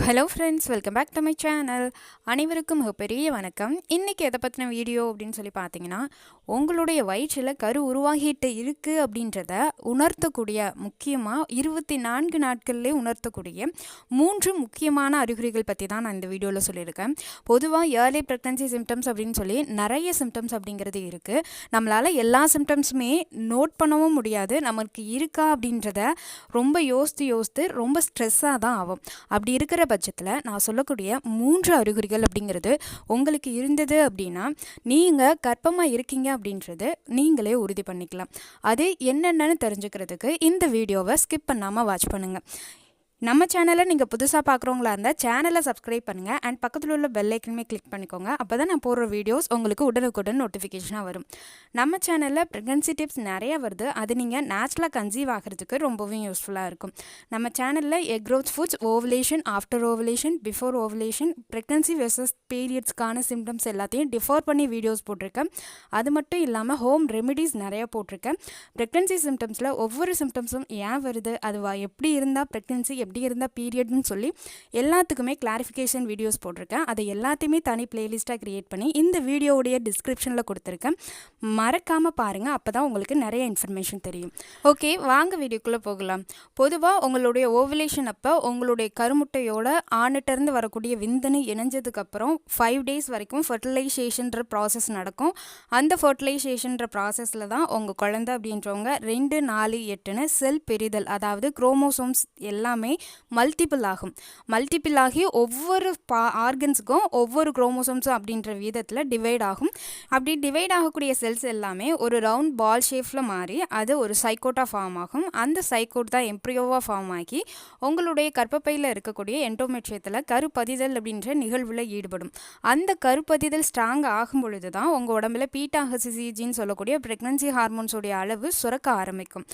Hello friends, welcome back to my channel. அனைவருக்கும் மிகப்பெரிய வணக்கம். இன்றைக்கி எதை பற்றின வீடியோ அப்படின்னு சொல்லி பார்த்தீங்கன்னா, உங்களுடைய வயிற்றில் கரு உருவாகிட்டு இருக்குது அப்படின்றத உணர்த்தக்கூடிய முக்கியமாக 24 நாட்கள்லேயே உணர்த்தக்கூடிய 3 முக்கியமான அறிகுறிகள் பற்றி தான் நான் இந்த வீடியோவில் சொல்லியிருக்கேன். பொதுவாக ஏர்லி ப்ரெக்னன்சி சிம்டம்ஸ் அப்படின்னு சொல்லி நிறைய சிம்டம்ஸ் அப்படிங்கிறது இருக்குது. நம்மளால் எல்லா சிம்டம்ஸுமே நோட் பண்ணவும் முடியாது. நமக்கு இருக்கா அப்படின்றத ரொம்ப யோசித்து ரொம்ப ஸ்ட்ரெஸ்ஸாக தான் ஆகும். அப்படி இருக்கிற பட்சத்தில் நான் சொல்லக்கூடிய 3 அறிகுறிகள் அப்படிங்கிறது உங்களுக்கு இருந்தது அப்படின்னா நீங்கள் கர்ப்பமாக இருக்கீங்க அப்படின்றது நீங்களே உறுதி பண்ணிக்கலாம். அது என்னென்னு தெரிஞ்சுக்கிறதுக்கு இந்த வீடியோவை ஸ்கிப் பண்ணாமல் வாட்ச் பண்ணுங்கள். நம்ம சேனலை நீங்கள் புதுசாக பார்க்குறவங்களா இருந்தால் சேனலை சப்ஸ்கிரைப் பண்ணுங்கள் அண்ட் பக்கத்தில் உள்ள பெல் ஐக்கனுமே கிளிக் பண்ணிக்கோங்க. அப்போ தான் நான் போடுற வீடியோஸ் உங்களுக்கு உடனுக்குடன் நோட்டிஃபிகேஷனாக வரும். நம்ம சேனலில் ப்ரெக்னன்சி டிப்ஸ் நிறையா வருது. அது நீங்கள் நேச்சுரலாக கன்சீவ் ஆகிறதுக்கு ரொம்பவே யூஸ்ஃபுல்லாக இருக்கும். நம்ம சேனலில் egg growth foods, ovulation, after ovulation, before ovulation, pregnancy versus பீரியட்ஸ்க்கான சிம்டம்ஸ் எல்லாத்தையும் டிஃபர் பண்ணி வீடியோஸ் போட்டிருக்கேன். அது மட்டும் இல்லாமல் ஹோம் ரெமிடிஸ் நிறையா போட்டிருக்கேன். ப்ரெக்னன்சி சிம்டம்ஸில் ஒவ்வொரு சிம்டம்ஸும் ஏன் வருது, அது எப்படி இருந்தால் ப்ரெக்னன்சி, எப்படி இருந்தால் பீரியட்னு சொல்லி எல்லாத்துக்குமே கிளாரிஃபிகேஷன் வீடியோஸ் போட்டிருக்கேன். அதை எல்லாத்தையுமே தனி பிளேலிஸ்ட்டாக க்ரியேட் பண்ணி இந்த வீடியோவுடைய டிஸ்கிரிப்ஷனில் கொடுத்துருக்கேன். மறக்காமல் பாருங்கள், அப்போ தான் உங்களுக்கு நிறைய இன்ஃபர்மேஷன் தெரியும். ஓகே, வாங்க வீடியோக்குள்ளே போகலாம். பொதுவாக உங்களுடைய ஓவலேஷன் அப்போ உங்களுடைய கருமுட்டையோட ஆணிட்டேருந்து வரக்கூடிய விந்தணு இணைஞ்சதுக்கப்புறம் 5 days வரைக்கும் ஃபர்டிலைசேஷன்ற ப்ராசஸ் நடக்கும். அந்த ஃபர்டிலைசேஷன்ற ப்ராசஸில் தான் உங்கள் குழந்தை அப்படின்றவங்க 2, 4, 8ன்னு செல் பிரிதல், அதாவது குரோமோசோம்ஸ் எல்லாமே மல்டிபிள் ஆகி ஒவ்வொரு ஆர்கன்ஸுக்கும் ஒவ்வொரு குரோமோசோம்ஸும் அப்படின்ற விதத்தில் டிவைட் ஆகும். அப்படி டிவைட் ஆகக்கூடிய செல்ஸ் எல்லாமே ஒரு ரவுண்ட் பால் ஷேப்பில் மாறி அது ஒரு சைக்கோட்டாக ஃபார்ம் ஆகும். அந்த சைக்கோட் தான் எம்ப்ரியோவாக ஃபார்ம் ஆகி உங்களுடைய கர்ப்பப்பையில் இருக்கக்கூடிய எண்டோமெட்ரியத்தில் கருப்பதிதல் அப்படின்ற நிகழ்வில் ஈடுபடும். அந்த கருப்பதிதல் ஸ்ட்ராங் ஆகும் பொழுது தான் உங்கள் உடம்புல பீட்டா-ஹெச்சிசிஜின்னு சொல்லக்கூடிய ப்ரெக்னன்சி ஹார்மோன்ஸோடைய அளவு சுரக்க ஆரம்பிக்கும்.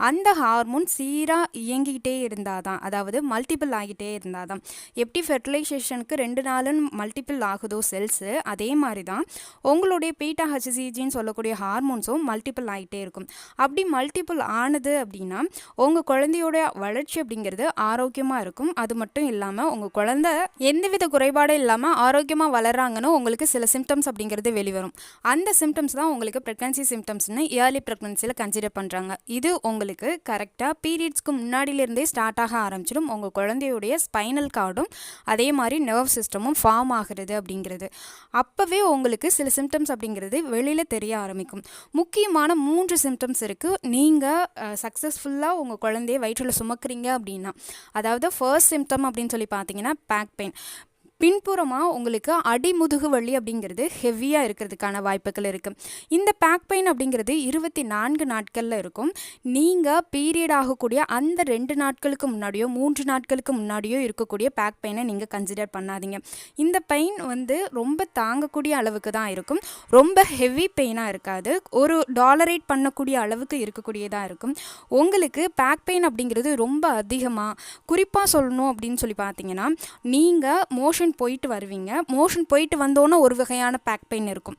அந்த ஹார்மோன் சீராக இயங்கிக்கிட்டே இருந்தால் தான், அதாவது மல்டிபிள் ஆகிட்டே இருந்தால் தான், எப்படி ஃபெர்டிலைசேஷனுக்கு 2 நாளுன்னு மல்டிபிள் ஆகுதோ செல்ஸு, அதே மாதிரி தான் உங்களுடைய பீட்டா-ஹெச்சிசிஜின்னு சொல்லக்கூடிய ஹார்மோன்ஸும் மல்டிபிள் ஆகிட்டே இருக்கும். அப்படி மல்டிபிள் ஆனது அப்படின்னா உங்கள் குழந்தையோட வளர்ச்சி அப்படிங்கிறது ஆரோக்கியமாக இருக்கும். அது மட்டும் இல்லாமல் உங்கள் குழந்தை எந்தவித குறைபாடும் இல்லாமல் ஆரோக்கியமாக வளர்கிறாங்கன்னு உங்களுக்கு சில சிம்டம்ஸ் அப்படிங்கிறது வெளிவரும். அந்த சிம்டம்ஸ் தான் உங்களுக்கு ப்ரெக்னன்சி சிம்டம்ஸ்னு ஏர்லி ப்ரெக்னன்சியில் கன்சிடர் பண்ணுறாங்க. இது உங்களுக்கு கரெக்டாக பீரியட்ஸ்க்கு முன்னாடியிலேருந்தே ஸ்டார்ட் ஆக ஆரம்பிச்சிடும். உங்கள் குழந்தையுடைய ஸ்பைனல் கார்டும் அதே மாதிரி நர்வ் சிஸ்டமும் ஃபார்ம் ஆகிறது அப்படிங்கிறது. அப்போவே உங்களுக்கு சில சிம்டம்ஸ் அப்படிங்கிறது வெளியில் தெரிய ஆரம்பிக்கும். முக்கியமான 3 சிம்டம்ஸ் இருக்குது. நீங்கள் சக்ஸஸ்ஃபுல்லாக உங்கள் குழந்தைய வயிற்றில் சுமக்கிறீங்க அப்படின்னா, அதாவது ஃபர்ஸ்ட் சிம்டம் அப்படின்னு சொல்லி பார்த்தீங்கன்னா பேக் பெயின். பின்புறமாக உங்களுக்கு அடிமுதுகு வலி அப்படிங்கிறது ஹெவியாக இருக்கிறதுக்கான வாய்ப்புகள் இருக்குது. இந்த பேக் பெயின் அப்படிங்கிறது 24 நாட்களில் இருக்கும். நீங்கள் பீரியட் ஆகக்கூடிய அந்த 2 நாட்களுக்கு முன்னாடியோ 3 நாட்களுக்கு முன்னாடியோ இருக்கக்கூடிய பேக் பெயினை நீங்கள் கன்சிடர் பண்ணாதீங்க. இந்த பெயின் ரொம்ப தாங்கக்கூடிய அளவுக்கு தான் இருக்கும். ரொம்ப ஹெவி பெயினாக இருக்காது. ஒரு டாலரேட் பண்ணக்கூடிய அளவுக்கு இருக்கக்கூடியதாக இருக்கும். உங்களுக்கு பேக் பெயின் அப்படிங்கிறது ரொம்ப அதிகமாக, குறிப்பாக சொல்லணும் அப்படின்னு சொல்லி பார்த்தீங்கன்னா, நீங்கள் மோஷன் போயிட்டு வருவீங்க. மோஷன் போயிட்டு வந்தோன்னே ஒரு வகையான பேக் பெயின் இருக்கும்.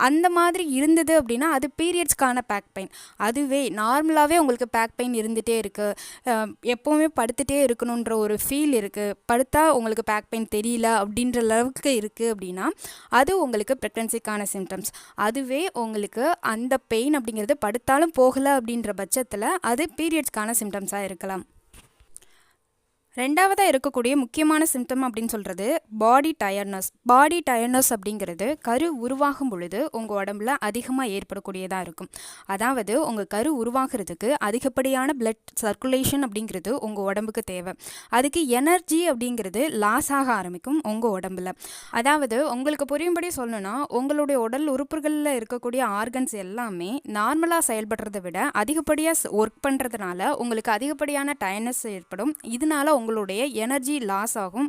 அந்த மாதிரி இருந்தது அப்படின்னா அது பீரியட்ஸ்க்கான பேக் பெயின். அதுவே நார்மலாகவே உங்களுக்கு பேக் பெயின் இருந்துகிட்டே இருக்குது, எப்போவுமே படுத்துகிட்டே இருக்கணுன்ற ஒரு ஃபீல் இருக்குது, படுத்தா உங்களுக்கு பேக் பெயின் தெரியல அப்படின்ற அளவுக்கு இருக்குது அப்படின்னா அது உங்களுக்கு ப்ரெக்னன்சிக்கான சிம்டம்ஸ். அதுவே உங்களுக்கு அந்த பெயின் அப்படிங்கிறது படுத்தாலும் போகலை அப்படின்ற பட்சத்தில் அது பீரியட்ஸ்க்கான சிம்டம்ஸாக இருக்கலாம். ரெண்டாவதாக இருக்கக்கூடிய முக்கியமான சிம்டம் அப்படின்னு சொல்கிறது பாடி டயர்ட்னஸ் அப்படிங்கிறது கரு உருவாகும் பொழுது உங்கள் உடம்புல அதிகமாக ஏற்படக்கூடியதாக இருக்கும். அதாவது உங்கள் கரு உருவாகிறதுக்கு அதிகப்படியான பிளட் சர்க்குலேஷன் அப்படிங்கிறது உங்கள் உடம்புக்கு தேவை. அதுக்கு எனர்ஜி அப்படிங்கிறது லாஸ் ஆக ஆரம்பிக்கும் உங்கள் உடம்புல. அதாவது உங்களுக்கு புரியும்படி சொல்லணும்னா, உங்களுடைய உடல் உறுப்புகளில் இருக்கக்கூடிய ஆர்கன்ஸ் எல்லாமே நார்மலாக செயல்படுறதை விட அதிகப்படியாக ஒர்க் பண்ணுறதுனால உங்களுக்கு அதிகப்படியான டயர்ட்னஸ் ஏற்படும். இதனால உங்களுடைய எனர்ஜி லாஸ் ஆகும்.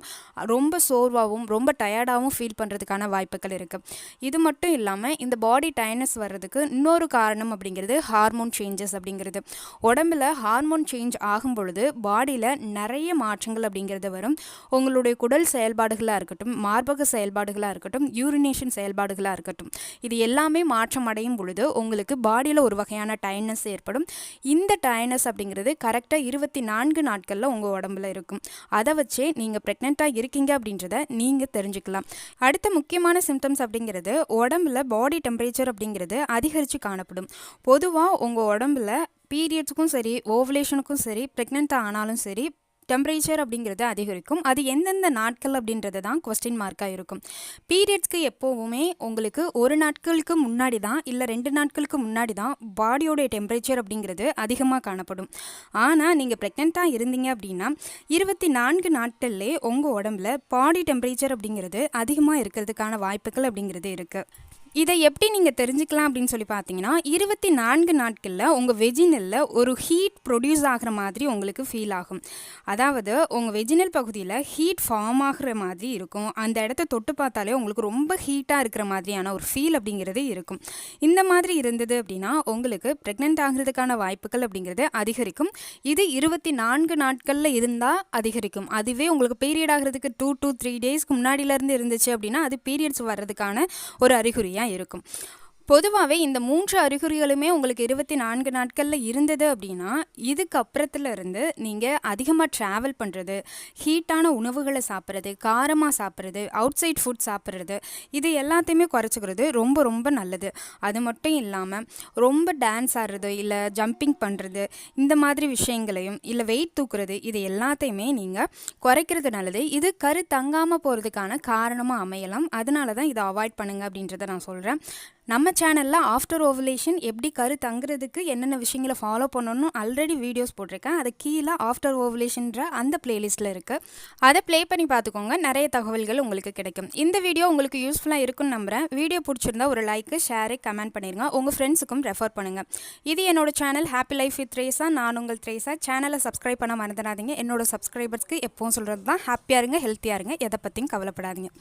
ரொம்ப சோர்வாகவும் ரொம்ப டயர்டாகவும் ஃபீல் பண்ணுறதுக்கான வாய்ப்புகள் இருக்குது. இது மட்டும் இல்லாமல் இந்த பாடி டயர்ட்னஸ் வர்றதுக்கு இன்னொரு காரணம் அப்படிங்கிறது ஹார்மோன் சேஞ்சஸ் அப்படிங்கிறது. உடம்பில் ஹார்மோன் சேஞ்ச் ஆகும் பொழுது பாடியில் நிறைய மாற்றங்கள் அப்படிங்கிறது வரும். உங்களுடைய குடல் செயல்பாடுகளாக இருக்கட்டும், மார்பக செயல்பாடுகளாக இருக்கட்டும், யூரினேஷன் செயல்பாடுகளாக இருக்கட்டும், இது எல்லாமே மாற்றம் அடையும் பொழுது உங்களுக்கு பாடியில் ஒரு வகையான டயர்ட்னஸ் ஏற்படும். இந்த டயர்ட்னஸ் அப்படிங்கிறது கரெக்டாக 24 நாட்களில் உங்கள் உடம்புல இருக்கும். இருக்கும். அதை வச்சே நீங்கள் ப்ரெக்னெண்ட்டாக இருக்கீங்க அப்படின்றத நீங்கள் தெரிஞ்சுக்கலாம். அடுத்த முக்கியமான சிம்டம்ஸ் அப்படிங்கிறது உடம்புல பாடி டெம்பரேச்சர் அப்படிங்கிறது அதிகரித்து காணப்படும். பொதுவாக உங்கள் உடம்புல பீரியட்ஸுக்கும் சரி, ஓவலேஷனுக்கும் சரி, ப்ரெக்னென்ட் ஆனாலும் சரி, டெம்பரேச்சர் அப்படிங்கிறது அதிகரிக்கும். அது எந்தெந்த நாட்கள் அப்படின்றது தான் கொஸ்டின் மார்க்காக இருக்கும். பீரியட்ஸ்க்கு எப்போவுமே உங்களுக்கு 1 நாட்களுக்கு முன்னாடி தான் இல்லை 2 நாட்களுக்கு முன்னாடி தான் பாடியோடைய டெம்பரேச்சர் அப்படிங்கிறது அதிகமாக காணப்படும். ஆனால் நீங்கள் ப்ரெக்னெண்ட்டாக இருந்தீங்க அப்படின்னா 24 நாட்கள்லே உங்கள் உடம்புல பாடி டெம்பரேச்சர் அப்படிங்கிறது அதிகமாக இருக்கிறதுக்கான வாய்ப்புகள் அப்படிங்கிறது இருக்குது. இதை எப்படி நீங்கள் தெரிஞ்சுக்கலாம் அப்படின்னு சொல்லி பார்த்தீங்கன்னா 24 நாட்களில் உங்கள் வெஜினலில் ஒரு ஹீட் ப்ரொடியூஸ் ஆகிற மாதிரி உங்களுக்கு ஃபீல் ஆகும். அதாவது உங்கள் வெஜினல் பகுதியில் ஹீட் ஃபார்ம் ஆகிற மாதிரி இருக்கும். அந்த இடத்த தொட்டு பார்த்தாலே உங்களுக்கு ரொம்ப ஹீட்டாக இருக்கிற மாதிரியான ஒரு ஃபீல் அப்படிங்கிறது இருக்கும். இந்த மாதிரி இருந்தது அப்படின்னா உங்களுக்கு ப்ரெக்னென்ட் ஆகிறதுக்கான வாய்ப்புகள் அப்படிங்கிறது அதிகரிக்கும். இது 24 நாட்களில் இருந்தால் அதிகரிக்கும். அதுவே உங்களுக்கு பீரியட் ஆகிறதுக்கு 2 to 3 டேஸ்க்கு முன்னாடியிலேருந்து இருந்துச்சு அப்படின்னா அது பீரியட்ஸ் வர்றதுக்கான ஒரு அறிகுறியாக இருக்கும். பொதுவாகவே இந்த 3 அறிகுறிகளுமே உங்களுக்கு 24 நாட்களில் இருந்தது அப்படின்னா இதுக்கப்புறத்துல இருந்து நீங்கள் அதிகமாக ட்ராவல் பண்ணுறது, ஹீட்டான உணவுகளை சாப்பிட்றது, காரமாக சாப்பிட்றது, அவுட் சைட் ஃபுட் சாப்பிட்றது, இது எல்லாத்தையுமே குறைச்சிக்கிறது ரொம்ப ரொம்ப நல்லது. அது மட்டும் இல்லாமல் ரொம்ப டான்ஸ் ஆடுறது, இல்லை ஜம்பிங் பண்ணுறது, இந்த மாதிரி விஷயங்களையும், இல்லை வெயிட் தூக்குறது, இது எல்லாத்தையுமே நீங்கள் குறைக்கிறது நல்லது. இது கரு தங்காமல் போகிறதுக்கான காரணமாக அமையலாம். அதனால தான் இதை அவாய்ட் பண்ணுங்க அப்படின்றத நான் சொல்கிறேன். நம்ம சேனலில் ஆஃப்டர் ஓவலேஷன் எப்படி கரு தங்குறதுக்கு என்னென்ன விஷயங்களை ஃபாலோ பண்ணணும்னு ஆல்ரெடி வீடியோஸ் போட்டிருக்கேன். அது கீழே ஆஃப்டர் ஓவலேஷன்ற அந்த பிளேலிஸ்ட்டில் இருக்குது. அதை ப்ளே பண்ணி பார்த்துக்கோங்க. நிறைய தகவல்கள் உங்களுக்கு கிடைக்கும். இந்த வீடியோ உங்களுக்கு யூஸ்ஃபுல்லாக இருக்குன்னு நம்புகிறேன். வீடியோ பிடிச்சிருந்தா ஒரு லைக்கு, ஷேரு, கமெண்ட் பண்ணிடுங்க. உங்கள் ஃப்ரெண்ட்ஸுக்கும் ரெஃபர் பண்ணுங்கள். இது என்னோட channel happy life with Teresa. நான் உங்கள் த்ரேசா. சேனலை சப்ஸ்கிரைப் பண்ண மறந்துடாதீங்க. என்னோட சப்ஸ்கிரைபர்ஸ்க்கு எப்பவும் சொல்கிறது தான், ஹாப்பியாக இருங்க, ஹெல்த்தியாக இருங்க, எதை பற்றியும் கவலைப்படாதீங்க.